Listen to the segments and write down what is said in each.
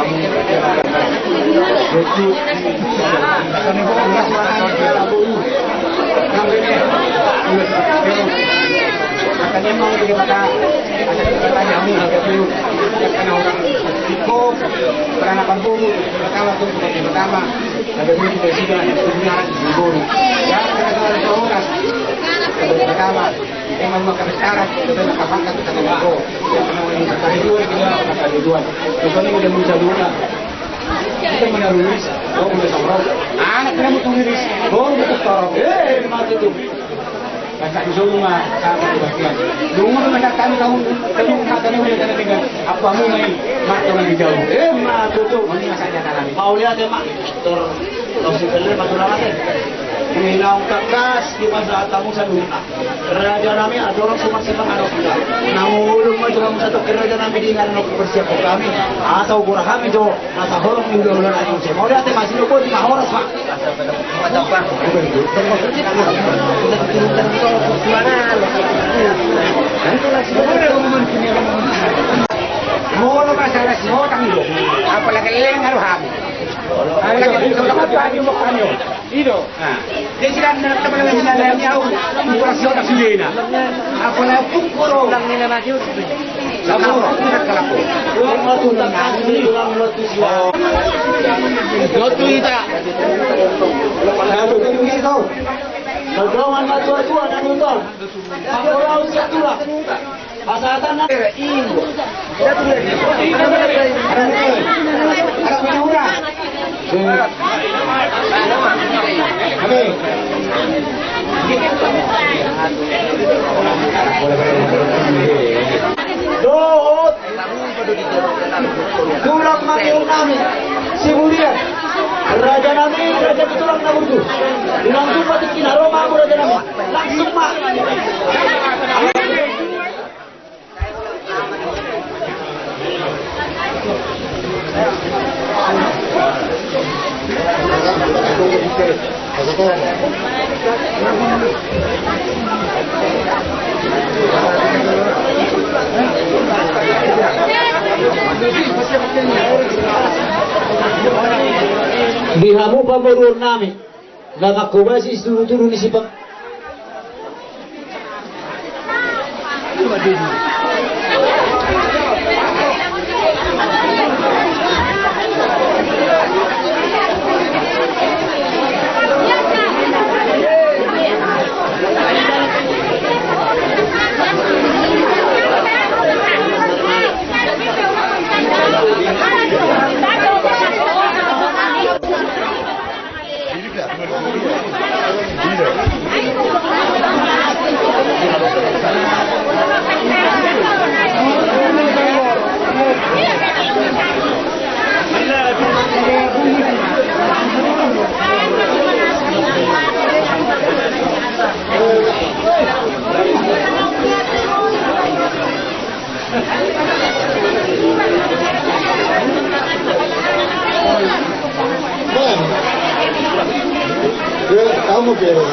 kamu katanya mau jadi katanya karena orang cukup karena kampung pertama tuh pertama ada dulu dari sini ada kebenaran di bawah ya karena orang pertama emang makan sekarang kita nak makan kita nak go yang kena ini sekali dua kita kali dua ini udah bisa dulu kita menaruh oh udah sama anak kamu tuh nulis oh udah sekarang mati tuh Baca di rumah, sama bagian. Rumah macam kamu katanya udah kena dengan apa mu main mak orang jauh. Mak tutup ini saja dalam. Mau lihat ya mak, si pelir masuk lagi. Bilang tegas di masa tamu saduna. Kerajaan kami ada orang semua senang ada kita. Namun macam satu kerajaan kami dengan nak bersiap kami atau gurah kami jo nata horong minggu bulan aja. Mau lihat ya masih lupa di mahoras pak. Macam apa? Mau lo masalah semua tanggung. Apalagi leng harus habis. Apalagi kalau apa dia mau kanyo. Itu. Dia sedang teman-teman yang jauh. Operasi otak sendiri. Apalagi pukul lang nila maju. Lapor, kalapor. Lotu tangani, lotu siwa. Lotu ita. Lotu itu. Nagawan na tua-tua na nutol. Pagkuraw siya tula. Pasatan na. Ingo. Dohot. Tulang manggung kami. Si mulia. Raja nami, raja tulang naburdu. Langsung mati kinaroma aku raja nami. Langsung mak. Dihamu pamurun nami nakakubasi turun ni sipag kamu kira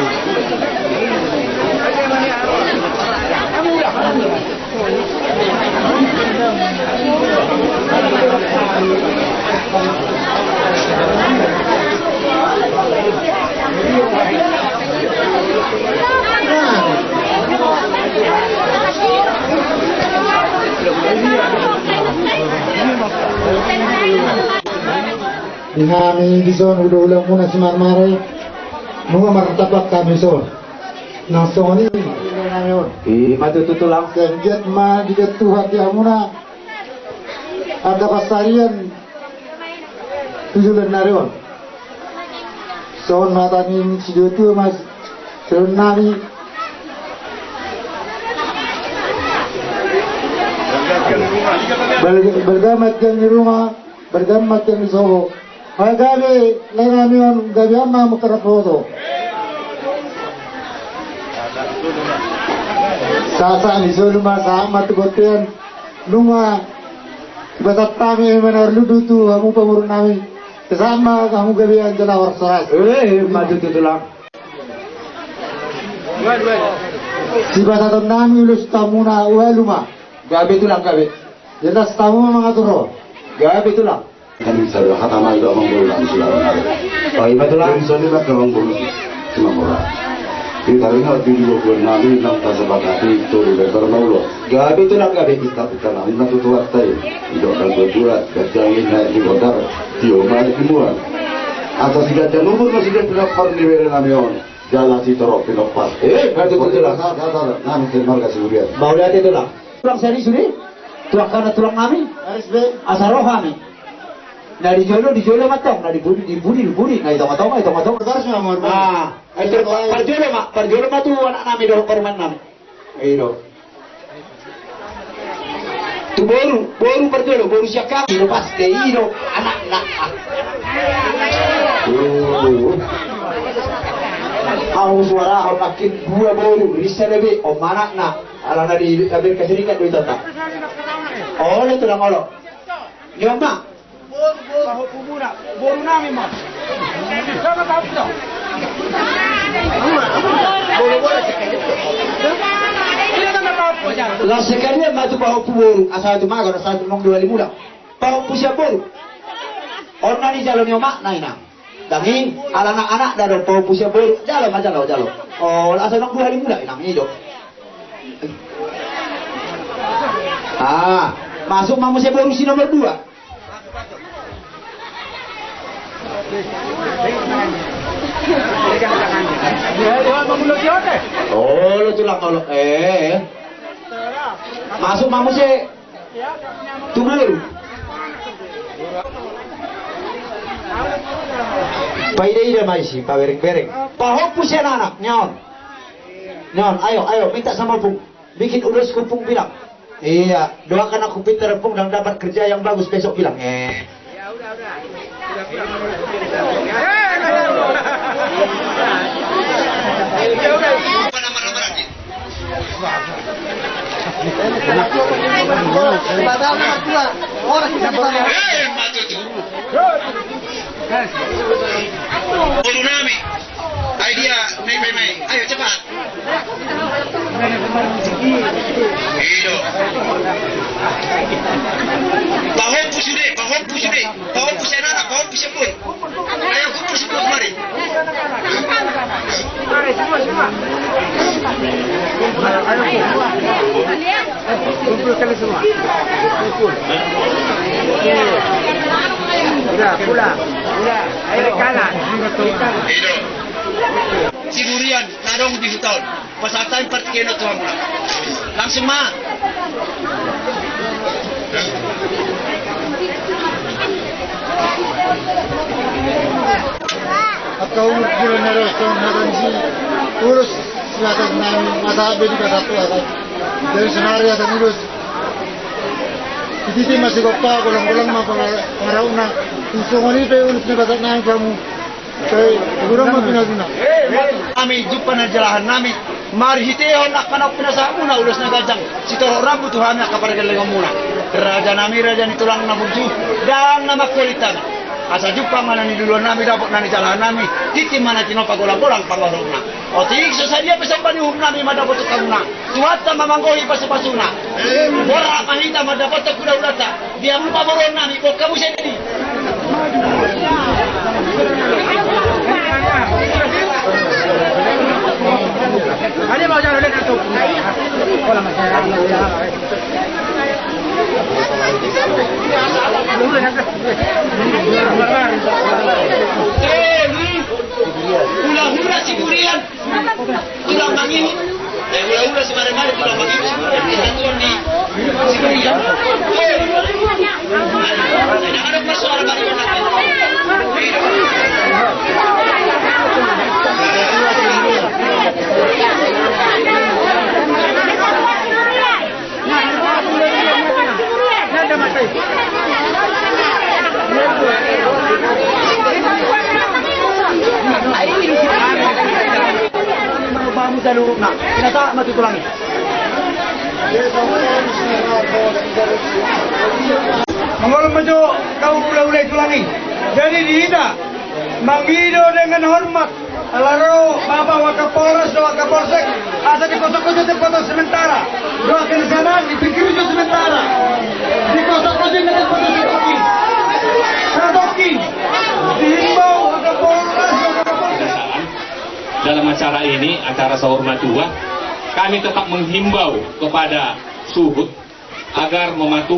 Dihami di zon udah muna si marmare mga martapak kami son nang soni matututulang senjat ma digatuhat ya muna ada pasarian tujuan narion son matanin si jotu mas son nari bergamat yang di rumah bergamat yang di Solo Gabi, lenamion gabi amma mukarapoto. Sasa ni soluma sama tugotian numa batat kami menar ludu tu kamu pemurun nami sama kamu gabi anjala warsaras. Maju tutulang. Si batat nami ulus tamuna ueluma. Gabi tulang gabi. Jelas tamu mengaturo. Gabi tulang. kan bisa hatama itu menggunakan silakan. Oh iya betul lah. Jadi nak kalau menggunakan cuma murah. Di karena di dua nabi nak tasabakati itu lebar maulo. Gabi itu nak gabi kita nabi nak tuh waktu itu kan berdua kerjanya naik di kodar di rumah di muan. Atau tidak ada nomor masih dia berapa di namion jalan si torok pinopas. Betul lah. Nabi terima kasih Urian. Mau lihat itu lah. Tulang seri sudah. Tulang karena tulang kami. Asal roh kami. Nah dijolo matong, nah dibudi, nah itu matong. Terus nomor. Ah, itu parjolo mah tuh anak kami dorong korban kami. Itu. Tu boru parjolo, boru siapa kami, lepas deh itu anak. Aku suara aku makin dua boru, bisa lebih, mana nak, ala di Amerika Serikat itu tak. Oh, itu lah kalau. Nyoma. Bahu pumura, boru namin mo. Sama tahu to. Lah sekali matu bahu pumuru, asal itu magar, asal itu mong 2 mula. Bahu pusya boru. Orna ni jalo niyo mak na ina. Dami anak-anak daro bahu pusya boru, jalo. Oh, asal mong 2 mula inang ido. Ah, masuk mamu saya boru si nomor 2. Oh, lu tulang kalau masuk mamu sih tunggu ide masih bereng pahok pusing anak nyon ayo minta sama Pung bikin urus kupung bilang iya doakan aku pintar Pung dan dapat kerja yang bagus besok bilang Tsunami. Idea, Mei. Ayo cepat. Iyo. Bahon pusude. Bahon pusenana, bahon pusepun. Ayo kumpul semua kemari. Kumpul kali semua. Kumpul. Udah. Ayo kalah. Iyo. Sigurian, narong di hutan. Pasatan pertikeno tuang mula. Langsung mah. Atau kilo naros urus silakan nami mata bedi kata tua dari senario dan urus itu masih kopa golong-golong mah pengarau usung ini pe urus ni kata nami kamu kayak kurang mah pina. Kami jumpa na jalahan nami mari hiteo nak kanok pinasa muna ulus na gajang sitoro rambu Tuhan nak kapada galengan muna raja ni tulang na buju dan nama kualitas. Asa jumpa mana ni duluan nami dapat nani jalan nami titi mana tino pagolang-golang pangorongna o tiik sadia pesan bani nami madapat tukangna tuata mamanggohi pasupasuna bora mahita madapat kuda ulata dia lupa boron nami kok kamu sendiri ada mau jalan dengan tu kalau Hula-hula si Kurian tulang mangini hula-hula si mare-mare tulang mangini si Kurian disatuan di si Kurian ada persoalan baru Bamu jalur nak, kenapa mati tulangi? Mengolong maju kau ulai tulangi. Jadi dihina, mangido dengan hormat. Alaro Bapak Wakapolres dan Wakapolsek ada di kosong-kosong tempat sementara. Doakan di sana, dipikir itu sementara. Di kosong-kosong dengan tempat sementara. dalam acara ini, acara sahur madua, kami tetap menghimbau kepada Suhut agar mematuhi